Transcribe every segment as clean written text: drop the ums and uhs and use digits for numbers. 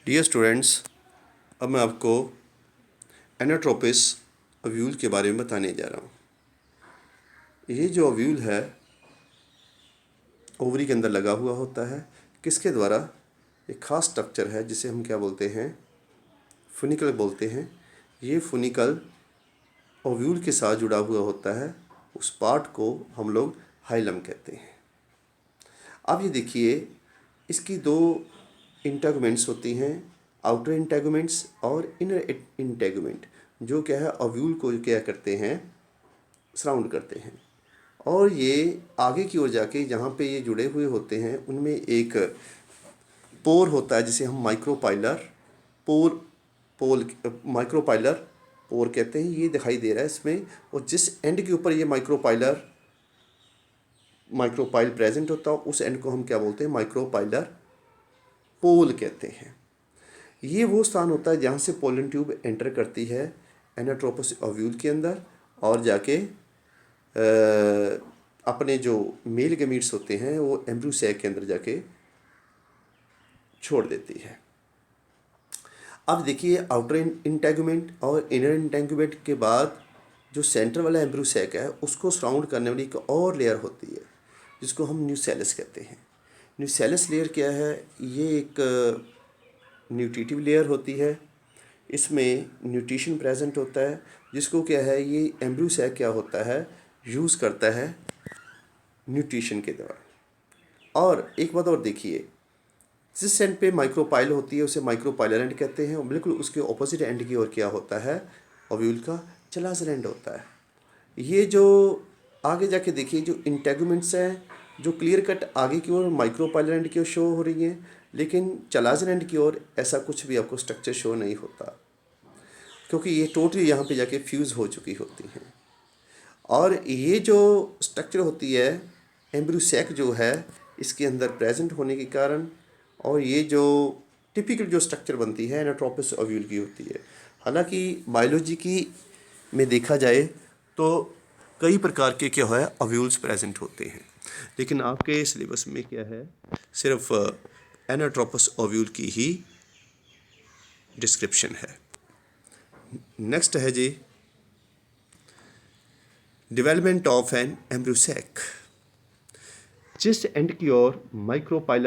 Dear students, अब मैं आपको एनाट्रोपिस ओव्यूल के बारे में बताने जा रहा हूँ। ये जो ओव्यूल है ओवरी के अंदर लगा हुआ होता है। किसके द्वारा? एक ख़ास स्ट्रक्चर है जिसे हम क्या बोलते हैं, फुनिकल बोलते हैं। ये फुनिकल ओव्यूल के साथ जुड़ा हुआ होता है। उस पार्ट को हम लोग हाइलम कहते हैं। अब ये देखिए, इसकी दो इंटेगुमेंट्स होती हैं, आउटर इंटेगुमेंट्स और इनर इंटेगुमेंट, जो क्या है ओव्यूल को क्या करते हैं, सराउंड करते हैं। और ये आगे की ओर जाके जहाँ पे ये जुड़े हुए होते हैं उनमें एक पोर होता है जिसे हम माइक्रोपाइलर पोर पोल माइक्रोपाइलर पोर कहते हैं। ये दिखाई दे रहा है इसमें, और जिस एंड के ऊपर ये माइक्रोपाइल प्रेजेंट होता है उस एंड को हम क्या बोलते हैं, माइक्रोपाइलर पोल कहते हैं। ये वो स्थान होता है जहाँ से पोलन ट्यूब एंटर करती है एनाट्रोपस ओव्यूल के अंदर और जाके अपने जो मेल गमीट्स होते हैं वो एम्ब्रियो सैक के अंदर जाके छोड़ देती है। अब देखिए, आउटर इंटेगुमेंट और इनर इंटेगुमेंट के बाद जो सेंटर वाला एम्ब्रियो सैक है उसको सराउंड करने वाली एक और लेयर होती है जिसको हम न्यूसेलस कहते हैं। न्यूसेलस लेयर क्या है? ये एक न्यूट्रिटिव लेयर होती है। इसमें न्यूट्रिशन प्रेजेंट होता है जिसको क्या है, ये एम्ब्रियो सैक क्या होता है, यूज़ करता है न्यूट्रिशन के दौरान। और एक बात और देखिए, जिस एंड पे माइक्रोपाइल होती है उसे माइक्रोपाइलर एंड कहते हैं, और बिल्कुल उसके ऑपोजिट एंड की ओर क्या होता है, ओव्यूल का चलाजर एंड होता है। ये जो आगे जाके देखिए, जो इंटेगुमेंट्स हैं जो क्लियर कट आगे की ओर माइक्रोपाइलर एंड की ओर शो हो रही हैं, लेकिन चलाजर एंड की ओर ऐसा कुछ भी आपको स्ट्रक्चर शो नहीं होता, क्योंकि ये टोटली यहाँ पे जाके फ्यूज़ हो चुकी होती हैं। और ये जो स्ट्रक्चर होती है एम्ब्रियो सैक जो है इसके अंदर प्रेजेंट होने के कारण, और ये जो टिपिकल जो स्ट्रक्चर बनती है एनाट्रोपस ओव्यूल की होती है। हालांकि बायोलॉजी की में देखा जाए तो कई प्रकार के क्या है ओव्यूल्स प्रेजेंट होते हैं, लेकिन आपके सिलेबस में क्या है, सिर्फ एनाट्रोपस ओव्यूल की ही डिस्क्रिप्शन है। नेक्स्ट है जी, development of an embryo sac. जिस एंड की ओर माइक्रोपाइल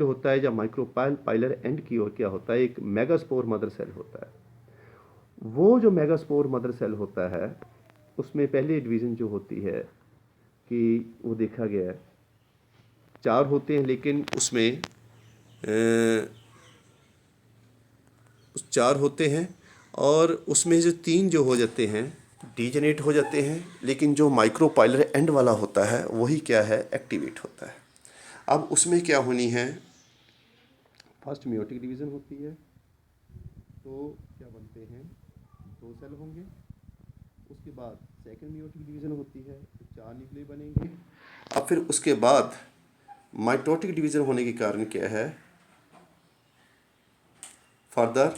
होता है या पाइलर एंड की ओर क्या होता है, एक मेगास्पोर मदर सेल होता है। वो जो मेगास्पोर मदर सेल होता है उसमें पहली डिवीज़न जो होती है कि वो देखा गया है 4 होते हैं, लेकिन उसमें 4 होते हैं और उसमें जो 3 जो हो जाते हैं डीजेनेट हो जाते हैं, लेकिन जो माइक्रोपाइलर एंड वाला होता है वही क्या है, एक्टिवेट होता है। अब उसमें क्या होनी है, फर्स्ट मियोटिक डिवीज़न होती है तो क्या बनते हैं, 2 सेल होंगे। उसके बाद सेकंड मियोटिक डिवीज़न होती है तो 4 न्यूक्लियस बनेंगे। अब फिर उसके बाद माइटोटिक डिवीज़न होने के कारण क्या है, फर्दर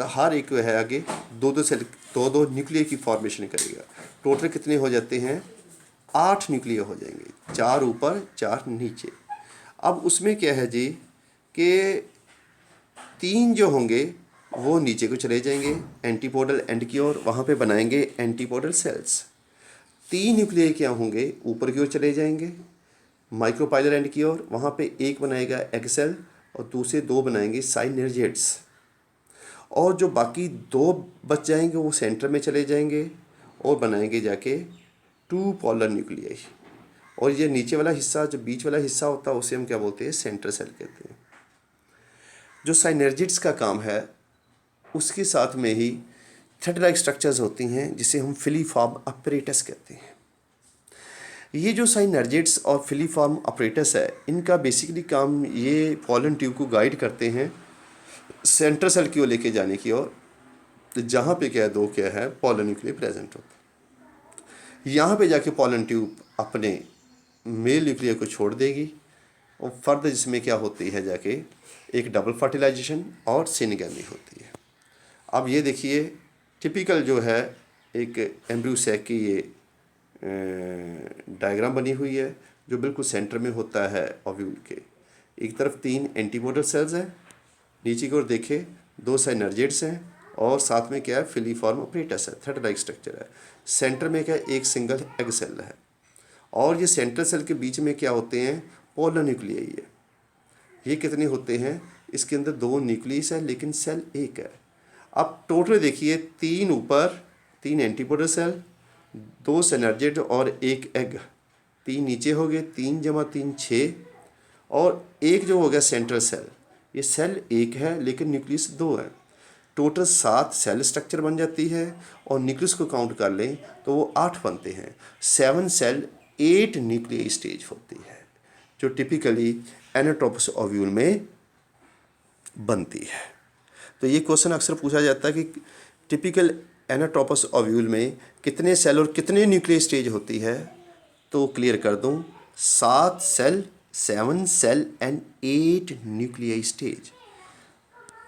हर एक है आगे 2-2 सेल 2-2 न्यूक्लियर की फॉर्मेशन करेगा। टोटल कितने हो जाते हैं, 8 न्यूक्लियर हो जाएंगे, 4 ऊपर 4 नीचे। अब उसमें क्या है जी कि 3 जो होंगे वो नीचे को चले जाएंगे एंटीपोडल एंड की ओर, वहाँ पे बनाएंगे एंटीपोडल सेल्स। 3 न्यूक्लियर क्या होंगे, ऊपर की ओर चले जाएंगे माइक्रोपाइलर एंड की ओर, वहाँ पे एक बनाएगा एग सेल और दूसरे 2 बनाएंगे साइनर्जेट्स। और जो बाकी 2 बच जाएंगे वो सेंटर में चले जाएंगे और बनाएंगे जाके 2 पोलर न्यूक्लियाई। और ये नीचे वाला हिस्सा, जो बीच वाला हिस्सा होता है उसे हम क्या बोलते हैं, सेंटर सेल कहते हैं। जो साइनर्जिट्स का काम है उसके साथ में ही थ्रेड लाइक स्ट्रक्चर्स होती हैं जिसे हम फिलीफॉर्म अपरेटस कहते हैं। ये जो साइनर्जिट्स और फिलीफॉर्म अपरेटस है, इनका बेसिकली काम ये पोलन ट्यूब को गाइड करते हैं सेंटर सेल की ओर लेके जाने की ओर, जहाँ पे क्या है, 2 क्या है पोलन न्यूक्लियर प्रेजेंट होता है। यहाँ पे जाके पोलन ट्यूब अपने मेल न्यूक्लियर को छोड़ देगी और फर्दर जिसमें क्या होती है जाके एक डबल फर्टिलाइजेशन और सिनगैमी होती है। अब ये देखिए, टिपिकल जो है एक एम्ब्रियो सैक की ये डायग्राम बनी हुई है जो बिल्कुल सेंटर में होता है ओव्यूल के। एक तरफ 3 एंटीपोडल सेल्स हैं, नीचे की ओर देखें 2 साइनर्जिड्स हैं, और साथ में क्या है, फिलीफॉर्म अपरेटस है, थ्रेड लाइक स्ट्रक्चर है। सेंटर में क्या है, एक सिंगल एग सेल है, और ये सेंट्रल सेल के बीच में क्या होते हैं, पोलर न्यूक्लियाई है। ये कितने होते हैं, इसके अंदर 2 न्यूक्लियस है लेकिन सेल एक है। अब टोटल देखिए 3 ऊपर, 3 एंटीपोडल सेल, 2 सिनर्जिड और एक एग, 3 नीचे हो गए, 3 जमा 3 6, और एक जो हो गया सेंट्रल सेल, ये सेल एक है लेकिन न्यूक्लियस 2 है। टोटल 7 सेल स्ट्रक्चर बन जाती है, और न्यूक्लियस को काउंट कर लें तो वो 8 बनते हैं। 7 सेल 8 न्यूक्लियाई स्टेज होती है, जो टिपिकली एनाट्रोपस ओव्यूल में बनती है। तो ये क्वेश्चन अक्सर पूछा जाता है कि टिपिकल एनाट्रोपस ओव्यूल में कितने सेल और कितने न्यूक्लियाई स्टेज होती है। तो क्लियर कर दूं, 7 cell, 7 cell and 8 nuclei stage.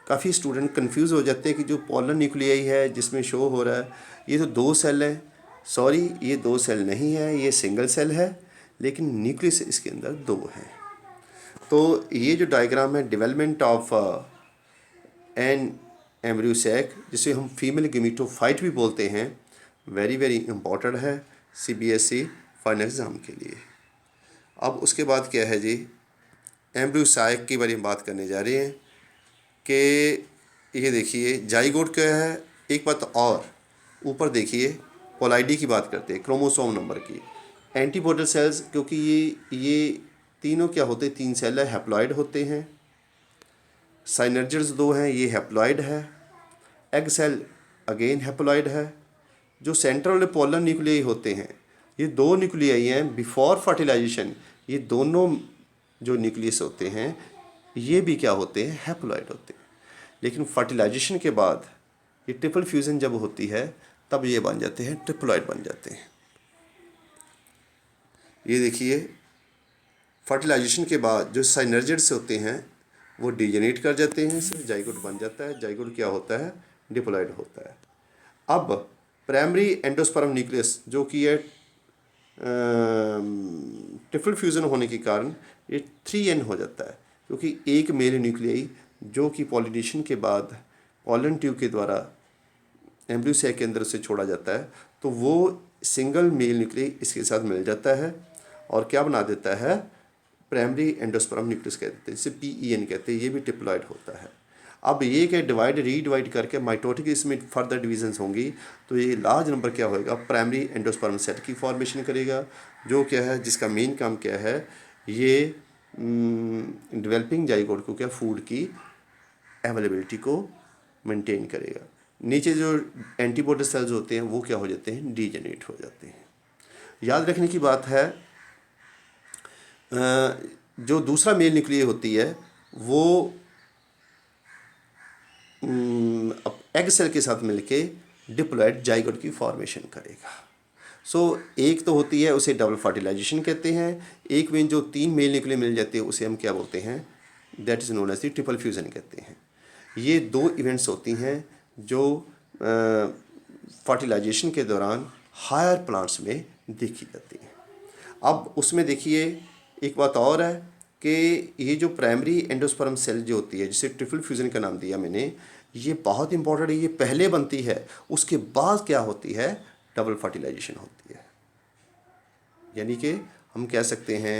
काफ़ी स्टूडेंट कंफ्यूज हो जाते हैं कि जो पोलर न्यूक्लियाई है जिसमें शो हो रहा है, ये तो 2 सेल हैं। सॉरी, ये 2 सेल नहीं है, ये सिंगल सेल है, लेकिन न्यूक्लियस इसके अंदर 2 है। तो ये जो डायग्राम है development of an embryo sac, जिसे हम फीमेल गेमेटोफाइट भी बोलते हैं, वेरी वेरी इम्पॉर्टेंट है CBSE फाइनल एग्ज़ाम के लिए। अब उसके बाद क्या है जी, एम्ब्रियो सैक की बारे में बात करने जा रहे हैं कि ये देखिए जाइगोट क्या है। एक बात और ऊपर देखिए, पोलाइडी की बात करते हैं, क्रोमोसोम नंबर की। एंटीपोडल सेल्स, क्योंकि ये तीनों क्या होते हैं, 3 सेल है, हैप्लॉइड होते हैं। साइनर्जिड्स 2 हैं, ये हैप्लॉइड है। एग सेल अगेन हैप्लॉइड है। जो सेंट्रल वाले पोलर न्यूक्लियाई होते हैं, ये 2 न्यूक्लियाई हैं बिफोर फर्टिलाइजेशन। ये दोनों जो न्यूक्लियस होते हैं ये भी क्या होते हैं, हैप्लॉइड होते हैं। लेकिन फर्टिलाइजेशन के बाद ये ट्रिपल फ्यूज़न जब होती है तब ये बन जाते हैं, ट्रिप्लॉइड बन जाते हैं। ये देखिए, फर्टिलाइजेशन के बाद जो साइनर्जिड्स होते हैं वो डिजेनेट कर जाते हैं, सिर्फ जाइगोट बन जाता है। जाइगोट क्या होता है, डिप्लॉइड होता है। अब प्राइमरी एंडोस्पर्म न्यूक्लियस जो कि है ट्रिपल फ्यूज़न होने के कारण ये 3N हो जाता है, क्योंकि एक मेल न्यूक्लियाई जो कि पॉलिनेशन के बाद पॉलन ट्यूब के द्वारा एम्ब्रियो सैक के अंदर से छोड़ा जाता है, तो वो सिंगल मेल न्यूक्लियाई इसके साथ मिल जाता है और क्या बना देता है, प्राइमरी एंडोस्पर्म न्यूक्लियस कहते हैं, जिसे PEN कहते हैं। ये भी ट्रिप्लॉइड होता है। अब ये क्या डिवाइड रीडिवाइड करके माइटोटिक इसमें फर्दर डिविजन्स होंगी, तो ये लार्ज नंबर क्या होएगा, प्राइमरी एंडोस्पर्म सेट की फॉर्मेशन करेगा, जो क्या है, जिसका मेन काम क्या है, ये डेवलपिंग जाइगोट को क्या फूड की अवेलेबिलिटी को मेंटेन करेगा। नीचे जो एंटीबॉडी सेल्स होते हैं वो क्या हो जाते हैं, डीजेनरेट हो जाते हैं। याद रखने की बात है, जो दूसरा मेल न्यूक्लियाई होती है वो एग सेल के साथ मिलके डिप्लॉइड जाइगोट की फॉर्मेशन करेगा। एक तो होती है, उसे डबल फर्टिलाइजेशन कहते हैं। एक में जो 3 मेल न्यूक्लियाई मिल जाते हैं उसे हम क्या बोलते हैं, that is known as the triple fusion कहते हैं। ये 2 इवेंट्स होती हैं जो फर्टिलाइजेशन के दौरान हायर प्लांट्स में देखी जाती हैं। अब उसमें देखिए एक बात और है कि ये जो प्राइमरी एंडोस्पर्म सेल जो होती है, जिसे ट्रिपल फ्यूज़न का नाम दिया मैंने, ये बहुत इंपॉर्टेंट है। ये पहले बनती है, उसके बाद क्या होती है, डबल फर्टिलाइजेशन होती है। यानी कि हम कह सकते हैं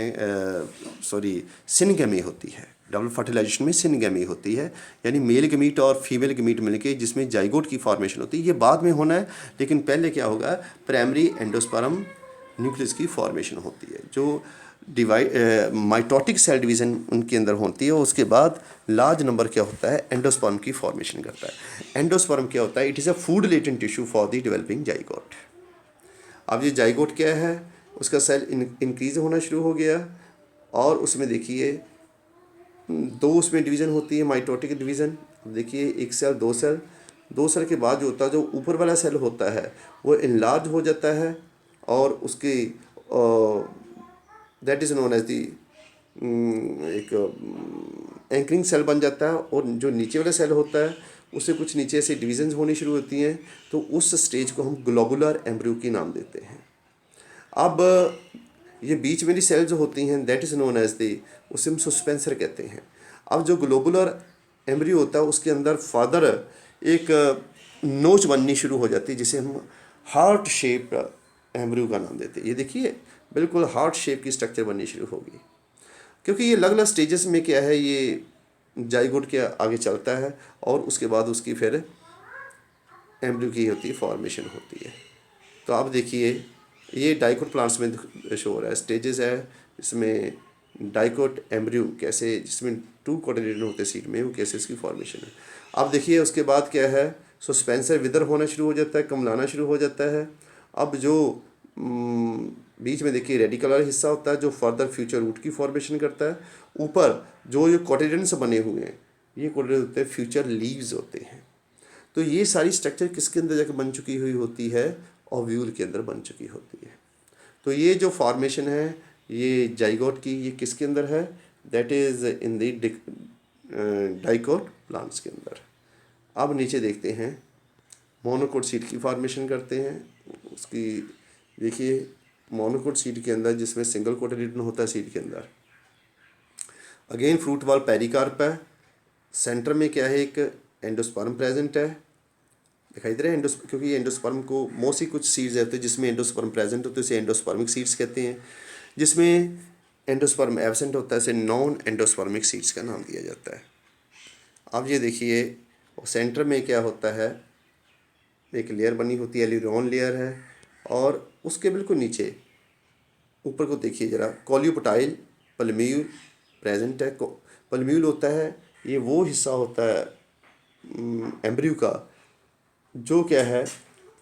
सिनगेमी होती है। डबल फर्टिलाइजेशन में सिनगेमी होती है, यानी मेल गमीट और फीमेल गमीट मिलके जिसमें जाइगोट की फॉर्मेशन होती है। ये बाद में होना है, लेकिन पहले क्या होगा, प्राइमरी एंडोस्पर्म न्यूक्लियस की फॉर्मेशन होती है, जो माइटोटिक सेल डिवीज़न उनके अंदर होती है। उसके बाद लार्ज नंबर क्या होता है, एंडोस्पर्म की फॉर्मेशन करता है। एंडोस्पर्म क्या होता है, it is a food latent tissue for the developing zygote. अब ये जाइगोट क्या है, उसका सेल इंक्रीज होना शुरू हो गया, और उसमें देखिए 2 उसमें डिवीज़न होती है, माइटोटिक डिवीज़न। देखिए 1 सेल 2 सेल, 2 सेल के बाद जो होता है, जो ऊपर वाला सेल होता है वो इनलार्ज हो जाता है, और उसकी that is known as the एक एंकरिंग सेल बन जाता है। और जो नीचे वाला सेल होता है उससे कुछ नीचे से डिवीजन्स होनी शुरू होती हैं, तो उस स्टेज को हम ग्लोबुलर एम्ब्रियो की नाम देते हैं। अब ये बीच में जो सेल जो होती हैं that is known as the, उसे हम सस्पेंसर कहते हैं। अब जो ग्लोबुलर एम्ब्रियो होता है उसके अंदर फादर एक नोच बननी शुरू हो जाती है जिसे हम हार्ट शेप एम्ब्रियो का नाम देते हैं। ये देखिए बिल्कुल हार्ट शेप की स्ट्रक्चर बननी शुरू होगी, क्योंकि ये अलग अलग स्टेजेस में क्या है, ये जाइगोट के आगे चलता है और उसके बाद उसकी फिर एम्ब्रियो की होती है फॉर्मेशन होती है। तो आप देखिए ये डाइकोट प्लांट्स में शो हो रहा है, स्टेजेस है इसमें डाइकोट एम्ब्रियो कैसे, जिसमें 2 कोटिलेडन होते हैं सीड में, वो कैसे इसकी फॉर्मेशन है। आप देखिए उसके बाद क्या है, सस्पेंसर विदर होना शुरू हो जाता है, कमलाना शुरू हो जाता है। अब जो बीच में देखिए रेडिकल वाला हिस्सा होता है जो फर्दर फ्यूचर रूट की फॉर्मेशन करता है। ऊपर जो ये कोटिलेडन बने हुए हैं ये कोटिलेडन होते हैं फ्यूचर लीव्स होते हैं। तो ये सारी स्ट्रक्चर किसके अंदर जाकर बन चुकी हुई होती है, ओव्यूल के अंदर बन चुकी होती है। तो ये जो फॉर्मेशन है ये जाइगोट की, ये किसके अंदर है, that is in the dicot plants के अंदर। अब नीचे देखते हैं मोनोकोट सीड की फॉर्मेशन करते हैं उसकी। देखिए मोनोकोट सीड के अंदर जिसमें सिंगल कोटिलेडन होता है सीड के अंदर, अगेन फ्रूट वॉल पेरिकार्प है, सेंटर में क्या है एक एंडोस्पर्म प्रेजेंट है, दिखाई दे रहा है क्योंकि एंडोस्पर्म को मोस्टली कुछ सीड्स होते हैं जिसमें एंडोस्पर्म प्रेजेंट होते हैं उसे एंडोस्पर्मिक सीड्स कहते हैं, जिसमें एंडोस्पर्म एब्सेंट होता है इसे नॉन एंडोस्पर्मिक सीड्स का नाम दिया जाता है। अब ये देखिए सेंटर में क्या होता है, एक लेयर बनी होती है, एलिरॉन लेयर है, और उसके बिल्कुल नीचे ऊपर को देखिए ज़रा, कॉलियोपटाइल पल्म्यूल प्रेजेंट है। पल्म्यूल होता है ये वो हिस्सा होता है एम्ब्रियो का जो क्या है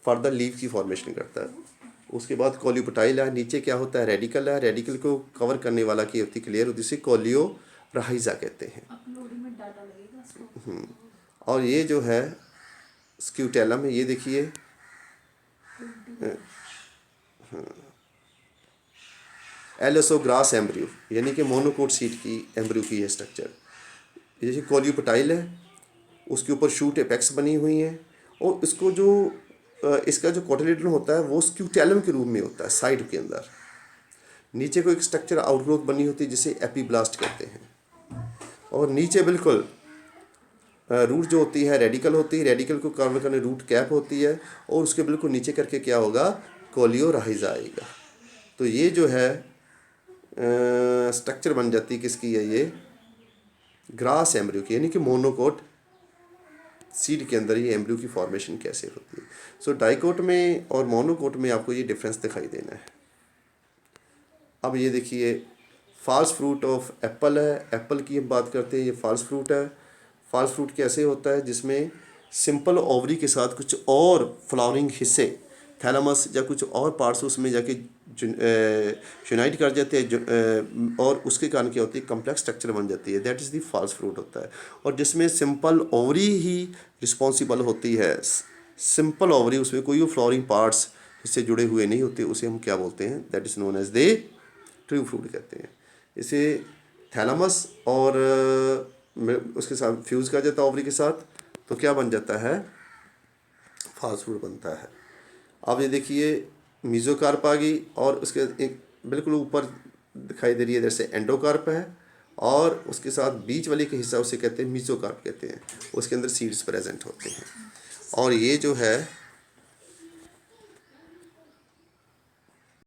फर्दर लीव की फॉर्मेशन करता है। उसके बाद कॉलियोपटाइल है, नीचे क्या होता है रेडिकल है, रेडिकल को कवर करने वाला की होती क्लियर होती है, कॉलियो राइजा कहते हैं। और ये जो है स्क्यूटेलम है, ये देखिए एलएसओ ग्रास एम्ब्रियो यानी कि मोनोकोट सीड की एम्ब्रियो की है स्ट्रक्चर। जैसे कॉलियोपटाइल है उसके ऊपर शूट एपेक्स बनी हुई हैं, और इसको जो इसका जो कोटिलेडन होता है वो स्क्यूटेलम के रूप में होता है साइड के अंदर। नीचे को एक स्ट्रक्चर आउटग्रोथ बनी होती है जिसे एपीब्लास्ट कहते हैं, और नीचे बिल्कुल रूट जो होती है रेडिकल होती है, रेडिकल को कवर करने रूट कैप होती है, और उसके बिल्कुल नीचे करके क्या होगा कोलियो राइजा आएगा। तो ये जो है स्ट्रक्चर बन जाती है किसकी है, ये ग्रास एम्ब्रियो की, यानी कि मोनोकोट सीड के अंदर ये एम्ब्रियो की फॉर्मेशन कैसे होती है। सो डाइकोट में और मोनोकोट में आपको ये डिफरेंस दिखाई देना है। अब ये देखिए फॉल्स फ्रूट ऑफ एप्पल है, एप्पल की हम बात करते हैं, ये फॉल्स फ्रूट है। फॉल्स फ्रूट कैसे होता है, जिसमें सिंपल ओवरी के साथ कुछ और फ्लावरिंग हिस्से थैलामस या कुछ और पार्ट्स उसमें जाके यूनाइट कर जाते हैं, और उसके कारण क्या होती है कम्प्लेक्स स्ट्रक्चर बन जाती है, that is the false fruit होता है। और जिसमें सिंपल ओवरी ही रिस्पॉन्सिबल होती है, सिंपल ओवरी, उसमें कोई फ्लावरिंग पार्ट्स इससे जुड़े हुए नहीं होते, उसे हम क्या बोलते हैं, that is known as the true fruit कहते हैं। इसे थैलामस और उसके साथ फ्यूज़ कर जाता है ओवरी के साथ, तो क्या बन जाता है फॉल्स फ्रूट बनता है। अब ये देखिए मीज़ोकार्प आ गई, और उसके एक बिल्कुल ऊपर दिखाई दे रही है जैसे एंडोकार्प है, और उसके साथ बीच वाले के हिस्सा उसे कहते हैं मीज़ोकार्प कहते हैं, उसके अंदर सीड्स प्रेजेंट होते हैं। और ये जो है